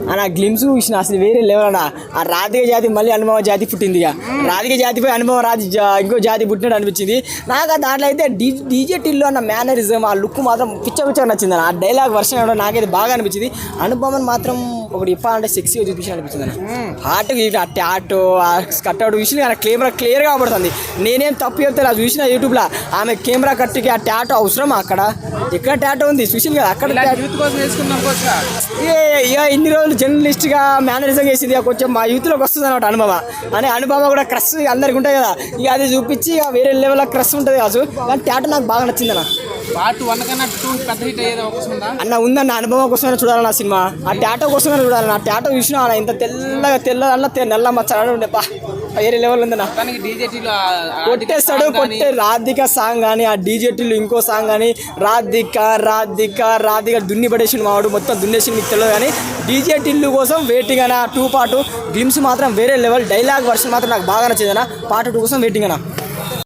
ఆ గ్లిమ్స్ చూసిన అసలు వేరే లెవెల్ అన్న. ఆ రాధిక జాతి మళ్ళీ అనుభవ జాతి పుట్టింది. ఇక రాధిక జాతిపై అనుభవ ఇంకో జాతి పుట్టినట్టు అనిపించింది నాకు. దాంట్లో అయితే డీజే టిల్లు అన్న మేనరిజం ఆ లుక్ మాత్రం పిచ్చ నచ్చింది అన్న. ఆ డైలాగ్ వర్షన్ అవడం నాకైతే బాగా అనిపించింది. అనుభవం మాత్రం ఒకటి చెప్పాలంటే సెక్సీగా చూపించి అనిపించింది అన్న. హార్ట్ ఆ ట్యాట్ ఆ కట్అవుట్ విషయం కానీ కెమెరా క్లియర్గా కనబడుతుంది. నేనేం తప్పు చెప్తే అది చూసిన యూట్యూబ్లో ఆమె కెమెరా కట్టుకి ఆ ట్యాటో అవసరం అక్కడ ఎక్కడ ట్యాటో ఉంది చూసింది కదా అక్కడ. ఇన్ని రోజులు జర్నలిస్ట్గా మేనరిజం చేసింది కొంచెం మా యూత్లోకి వస్తుంది అనమాట అనుభవ అని. అనుభవ కూడా క్రష్ అందరికి ఉంటాయి కదా, ఇక అది చూపించి వేరే లెవెల్ క్రష్ ఉంటుంది కాదు. కానీ ట్యాటో నాకు బాగా నచ్చింది అన్న. అన్న ఉందన్న అనుభవం కోసమైనా చూడాలి నా సినిమా. ఆ ట్యాటో కోసమైనా చూడాలి. నా ట్యాటో చూసినా ఇంత తెల్లగా నల్ల మచ్చాడు ఉండే వేరే లెవెల్ ఉందన్న. కొట్టేస్తాడు రాధిక సాంగ్ కానీ ఆ డీజేటీలు ఇంకో సాంగ్ కానీ రాధిక దున్ని పడేసిండు మావాడు మొత్తం దున్నేసి మీకు తెలియదు. కానీ డీజేటీలు కోసం వెయిటింగ్ అన్న. 2 పార్ట్ గ్లిమ్స్ మాత్రం వేరే లెవెల్. డైలాగ్ వర్షన్ మాత్రం నాకు బాగా నచ్చింది అన్న. పార్ట్ 2 కోసం వెయిటింగ్ అన్న.